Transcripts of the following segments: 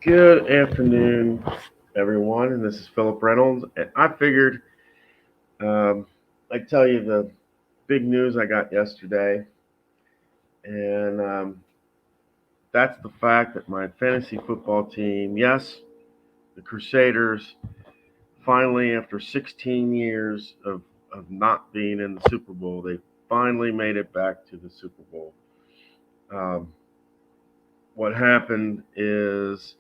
Good afternoon, everyone, and this is Philip Reynolds. And I figured I'd tell you the big news I got yesterday, and that's the fact that my fantasy football team, yes, the Crusaders, finally, after 16 years of not being in the Super Bowl, they finally made it back to the Super Bowl. Um, what happened is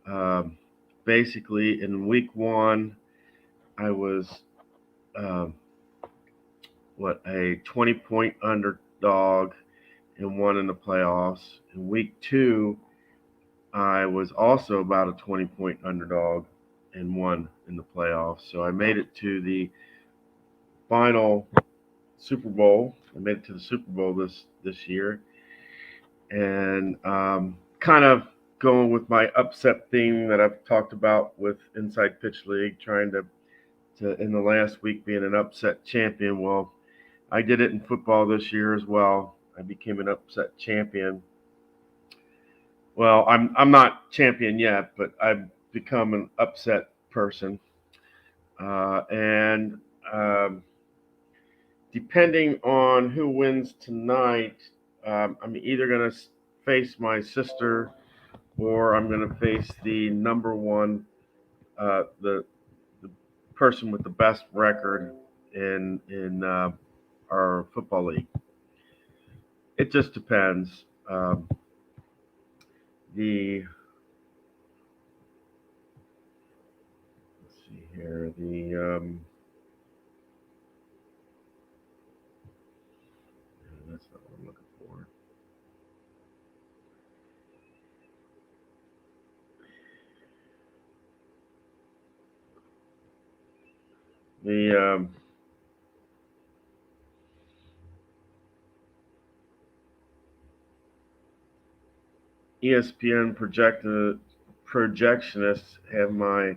um, basically in week one, I was um, a 20-point underdog and won in the playoffs. In week two, I was also about a 20-point underdog and won in the playoffs. So I made it to the final Super Bowl. I made it to the Super Bowl this year, and kind of going with my upset theme that I've talked about with Inside Pitch League, trying to in the last week being an upset champion. Well, I did it in football this year as well. I became an upset champion. Well, I'm not champion yet, but I've become an upset person. And depending on who wins tonight, I'm either going to face my sister or I'm going to face the number one, the person with the best record in our football league. It just depends. The let's see here. That's not what I'm looking for. The ESPN projectionists have my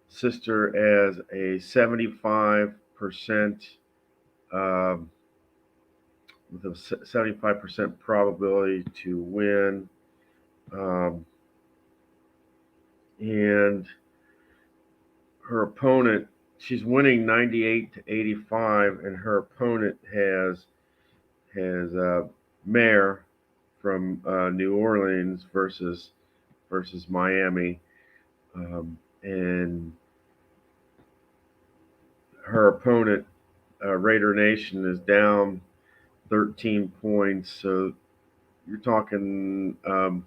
sister as a 75% um, with a 75% probability to win, um, and her opponent, she's winning 98 to 85, and her opponent has Mayor from New Orleans versus Miami, and her opponent, Raider Nation, is down 13 points. So you're talking, wait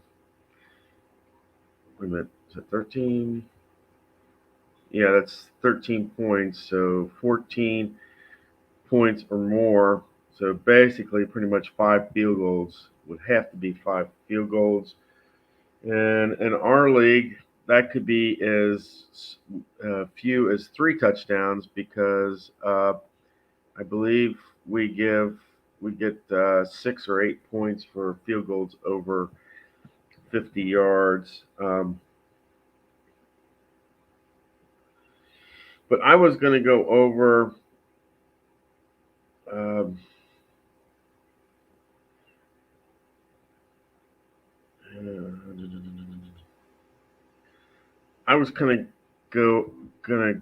a minute, is it 13? Yeah, that's 13 points. So 14 points or more. So basically, pretty much five field goals would have to be five field goals. And in our league, that could be as few as three touchdowns because I believe we give we get 6 or 8 points for field goals over 50 yards. But I was going to go over. Um, I was gonna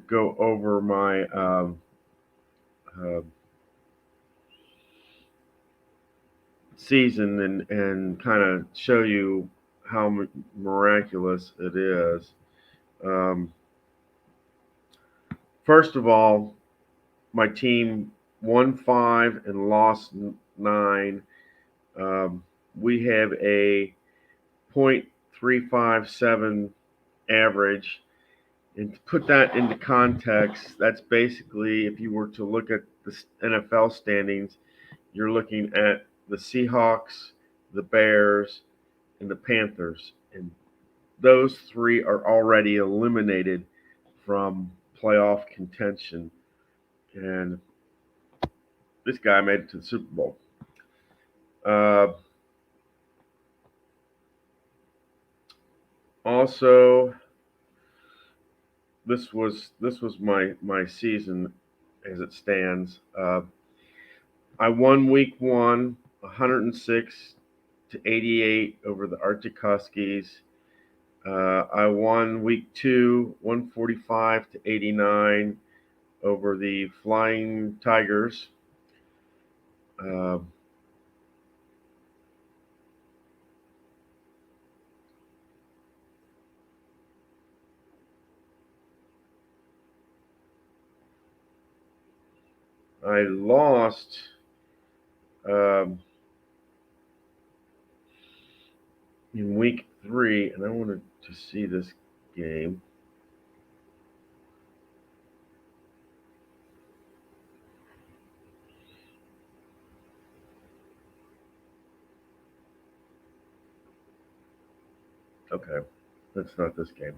go over my uh, season and kind of show you how miraculous it is. Um, First of all, my team won five and lost nine. Um, we have a .357 average. And to put that into context, that's basically if you were to look at the NFL standings, you're looking at the Seahawks, the Bears, and the Panthers. And those three are already eliminated from playoff contention. And this guy made it to the Super Bowl. Uh, Also, this was my season as it stands. I won week one, 106 to 88 over the Arctic Huskies. I won week 2, 145-89 over the Flying Tigers. Uh, I lost um, in week 3, and I wanted to see this game. Okay, that's not this game.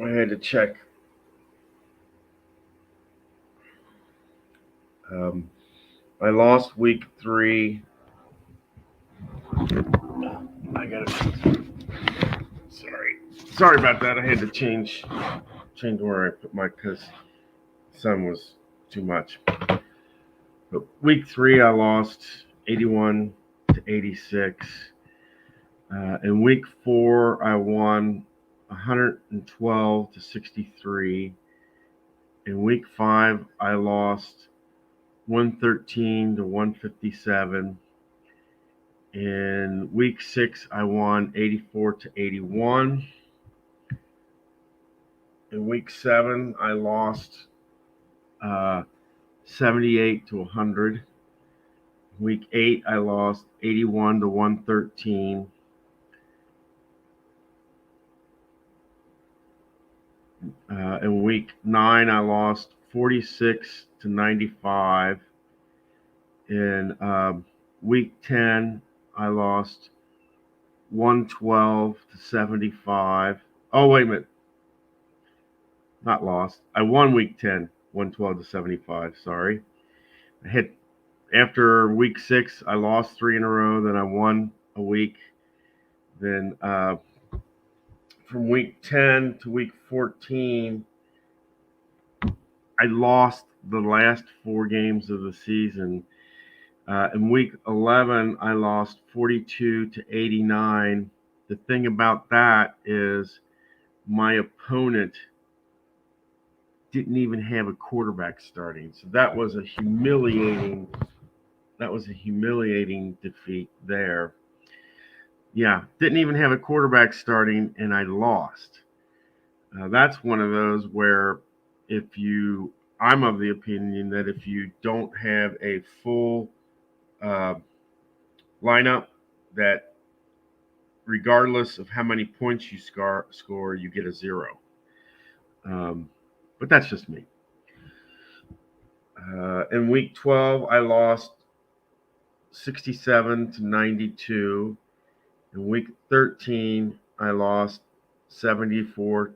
I had to check. Um, I lost week 3. I got to. Sorry about that. I had to change where I put my because sun was too much. But week 3, I lost 81-86. In week 4, I won 112-63. In week 5, I lost 113-157. In week 6, I won 84-81. In week 7, I lost 78-100. Week 8, I lost 81-113. In week 9, I lost 46-95. In week 10, I lost 112-75. Oh, wait a minute. Not lost. I won week 10, 112-75. Sorry. I hit after week 6, I lost 3 in a row. Then I won a week. Then from week 10 to week 14, I lost the last 4 games of the season. In week 11, I lost 42-89. The thing about that is my opponent didn't even have a quarterback starting. So that was a humiliating defeat there. Yeah, didn't even have a quarterback starting, and I lost. That's one of those where I'm of the opinion that if you don't have a full uh, lineup, that regardless of how many points you score, you get a 0. But that's just me. In week 12, I lost 67-92. In week 13, I lost 74-86.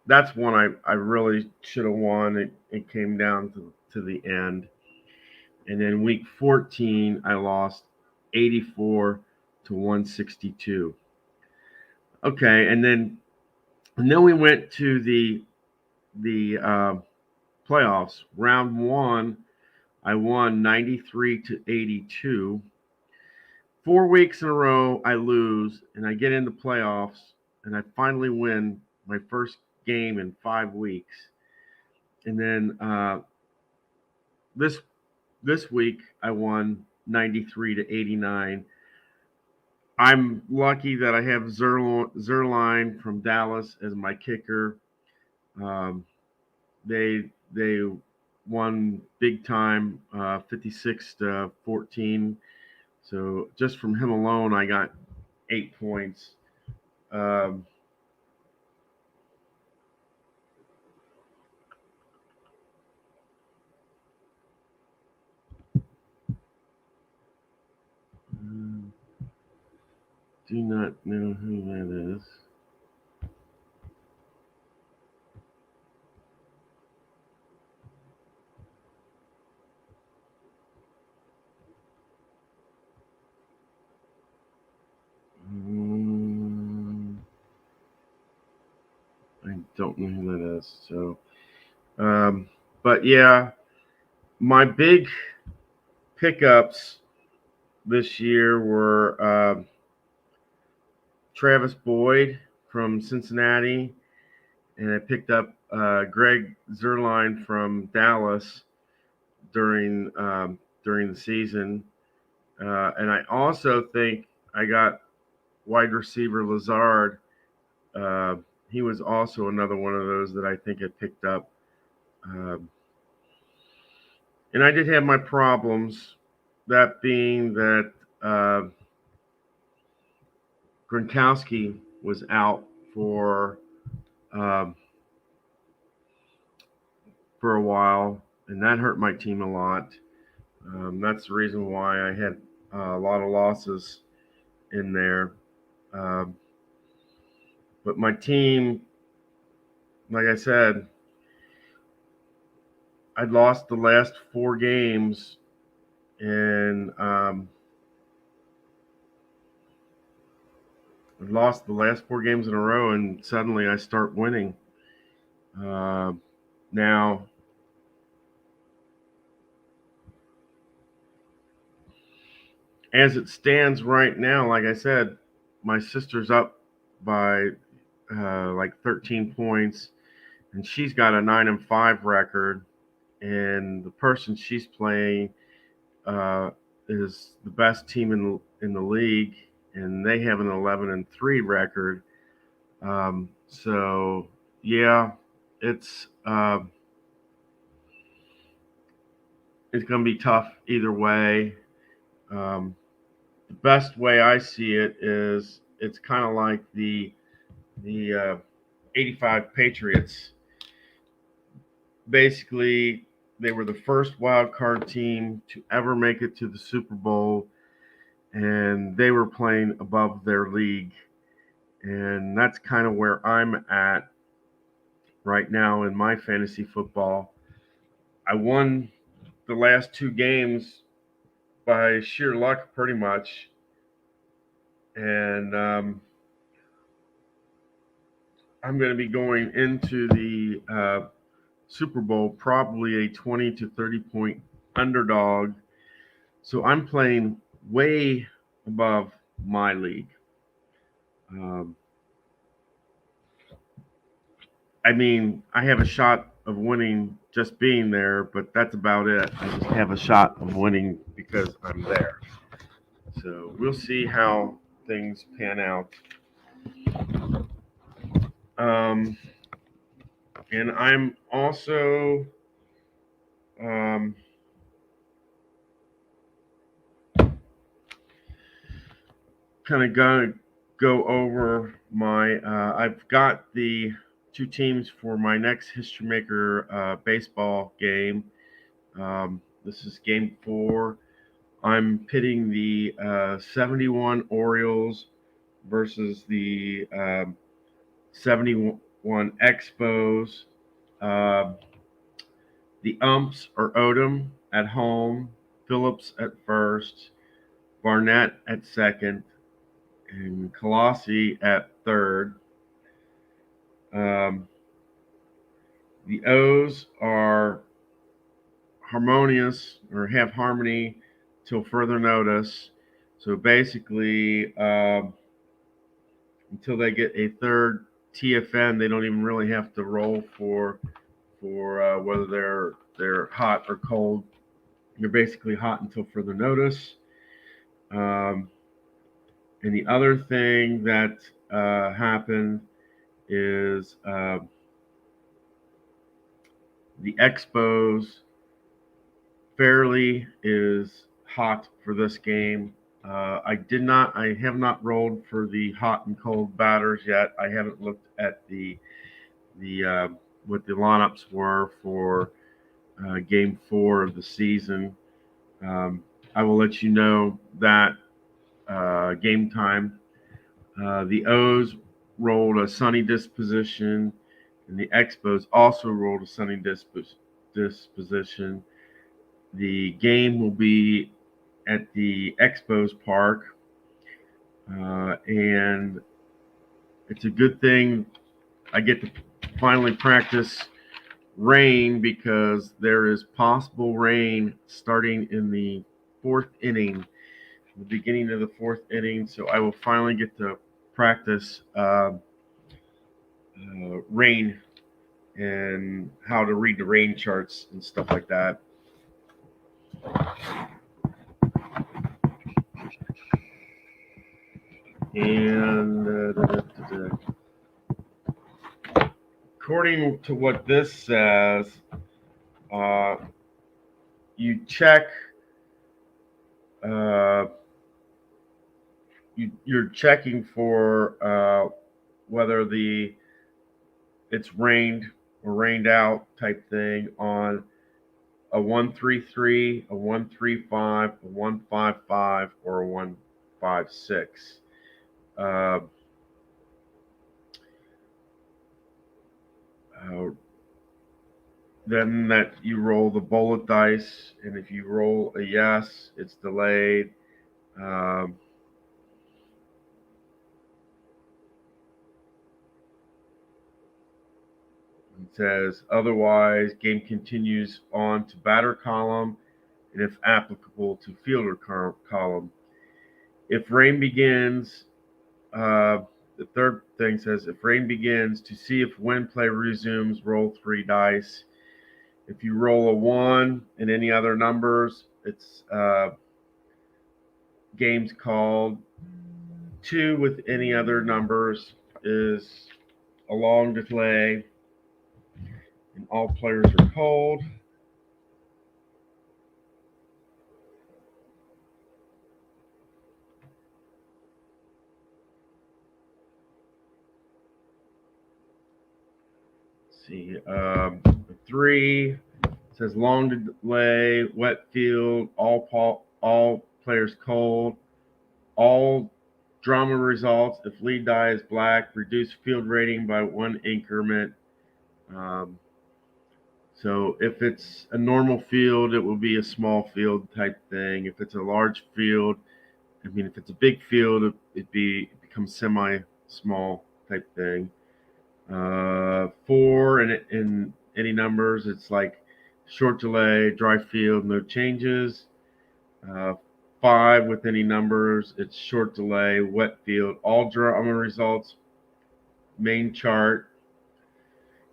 That's one I really should have won. It came down to the end. And then week 14, I lost 84-162. Okay, and then we went to the playoffs. Round 1, I won 93-82. 4 weeks in a row, I lose, and I get into playoffs, and I finally win my first game in 5 weeks. And then this week, I won 93-89. I'm lucky that I have Zerline from Dallas as my kicker. They won big time, 56-14. So just from him alone, I got 8 points. Do not know who that is. I don't know who that is. So, but yeah, my big pickups this year were Travis Boyd from Cincinnati, and I picked up Greg Zuerlein from Dallas during the season. And I also think I got wide receiver Lazard. He was also another one of those that I think I picked up. And I did have my problems, that being that Gronkowski was out uh, for a while, and that hurt my team a lot. That's the reason why I had a lot of losses in there. Uh, but my team, like I said, I'd lost the last 4 games, and I lost the last 4 games in a row, and suddenly I start winning. Now, as it stands right now, like I said, my sister's up by like 13 points, and she's got a 9-5 record. And the person she's playing is the best team in the league, and they have an 11-3 record. So yeah, it's going to be tough either way. The best way I see it is it's kind of like the '85 Patriots. Basically, they were the first wild card team to ever make it to the Super Bowl, and they were playing above their league. And that's kind of where I'm at right now in my fantasy football. I won the last 2 games by sheer luck, pretty much. And I'm going to be going into the Super Bowl probably a 20 to 30 point underdog. So I'm playing way above my league. I mean, I have a shot of winning just being there, but that's about it. I just have a shot of winning because I'm there. So we'll see how things pan out. And I'm also kind of going to go over my. I've got the 2 teams for my next History Maker baseball game. This is game 4. I'm pitting the 71 Orioles versus the 71 Expos. The umps are Odom at home, Phillips at first, Barnett at second, and Colossi at third. The O's are harmonious or have harmony till further notice. So basically, until they get a third TFN, they don't even really have to roll for whether they're hot or cold. They're basically hot until further notice. And the other thing that happened is the Expos fairly is hot for this game. I have not rolled for the hot and cold batters yet. I haven't looked at the what the lineups were for game 4 of the season. I will let you know that game time. The O's rolled a sunny disposition, and the Expos also rolled a sunny disposition. The game will be at the Expos Park, and it's a good thing I get to finally practice rain because there is possible rain starting in the 4th inning. the beginning of the fourth inning, so I will finally get to practice rain and how to read the rain charts and stuff like that. And according to what this says, uh, you check. You're checking for whether it's rained or rained out type thing on a 133, a 135, a 155, or a 156. Uh, uh, then that you roll the bullet dice, and if you roll a yes, it's delayed. Um, it says otherwise, game continues on to batter column, and if applicable, to fielder column. If rain begins, the third thing says if rain begins, to see if wind play resumes, roll 3 dice. If you roll a 1 and any other numbers, it's games called. 2 with any other numbers is a long delay, and all players are cold. Let's see, 3 says long delay, wet field, all players cold, all drama results. If lead die is black, reduce field rating by 1 increment. Um, so if it's a normal field, it will be a small field type thing. If it's a large field, if it's a big field, it becomes semi-small type thing. 4 in any numbers, it's like short delay, dry field, no changes. Uh, 5 with any numbers, it's short delay, wet field, all drama results, main chart.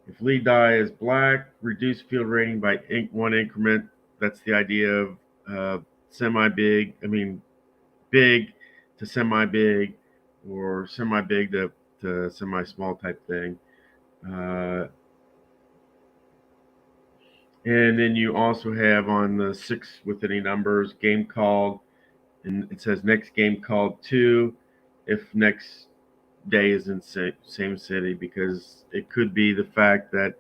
If lead die is black, reduce field rating by 1 increment. That's the idea of semi-big. Big to semi-big, or semi-big to semi-small type thing. And then you also have on the 6 with any numbers, game called, and it says next game called 2 if next day is in same city, because it could be the fact that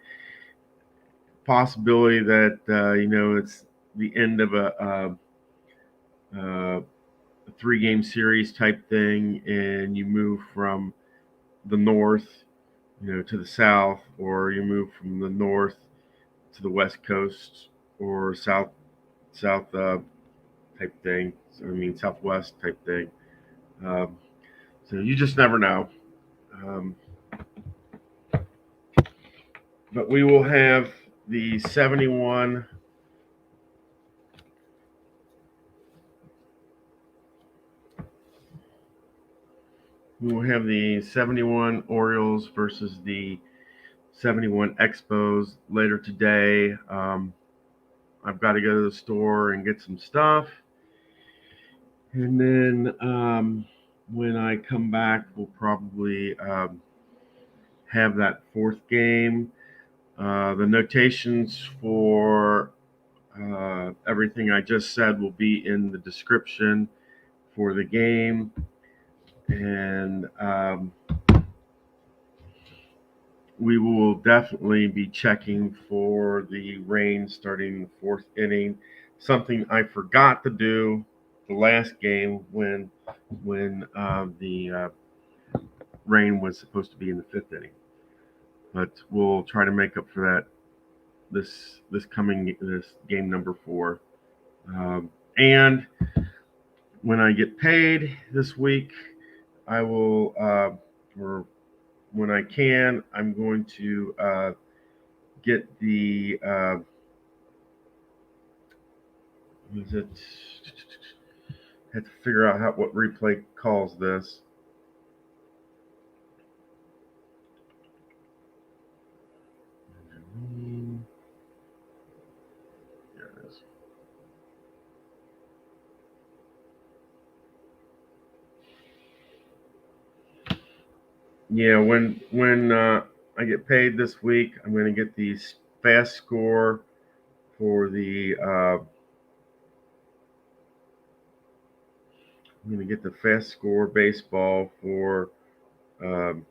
possibility that it's the end of a 3-game series type thing, and you move from the north to the south, or you move from the north to the west coast, or south type thing. Southwest type thing. Um, so you just never know. Um, but we will have the 71. We will have the 71 Orioles versus the 71 Expos later today. I've got to go to the store and get some stuff. And then when I come back, we'll probably have that fourth game. The notations for everything I just said will be in the description for the game. And we will definitely be checking for the rain starting the fourth inning. Something I forgot to do the last game when the rain was supposed to be in the fifth inning. But we'll try to make up for that this game number 4. And when I get paid this week, I will, or when I can, I'm going to get the Had to figure out what replay calls this. There it is. Yeah, when I get paid this week, I'm going to get the fast score for the. I'm going to get the fast score baseball for um,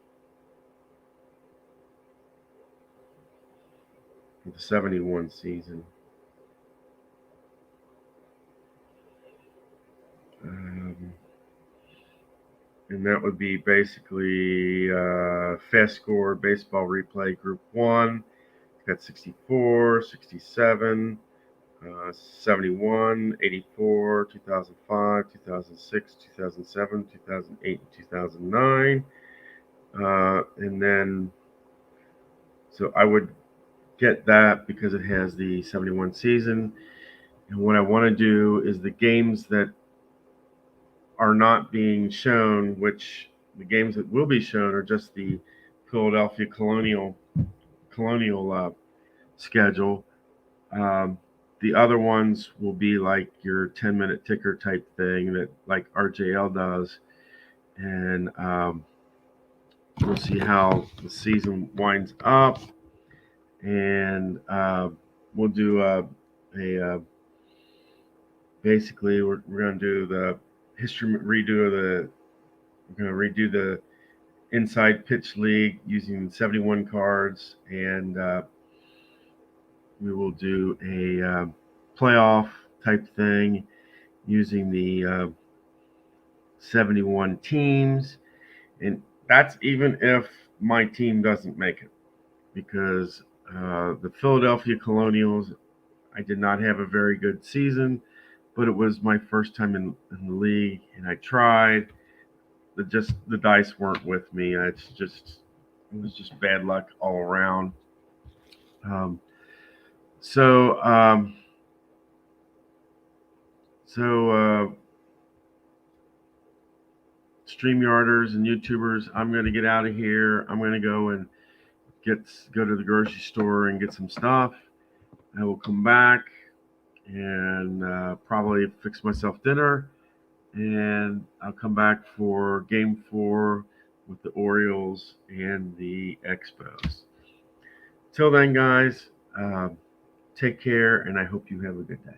the 71 season. And that would be basically fast score baseball replay group 1. It's got 64, 67, 71, 84, 2005, 2006, 2007, 2008, and 2009. And then, so I would get that because it has the 71 season. And what I want to do is the games that are not being shown, which the games that will be shown are just the Philadelphia Colonial schedule. Um, the other ones will be like your 10-minute ticker type thing that like RJL does, and we'll see how the season winds up, and we'll do a basically we're going to do the history redo of the we're going to redo the inside pitch league using 71 cards, and we will do a playoff type thing using the 71 teams. And that's even if my team doesn't make it, because the Philadelphia Colonials, I did not have a very good season, but it was my first time in the league, and I tried. The dice weren't with me. It was just bad luck all around. Um, so um, so StreamYarders and YouTubers, I'm going to get out of here. I'm going to go and go to the grocery store and get some stuff. I will come back and probably fix myself dinner, and I'll come back for Game 4 with the Orioles and the Expos. Till then, guys, take care, and I hope you have a good day.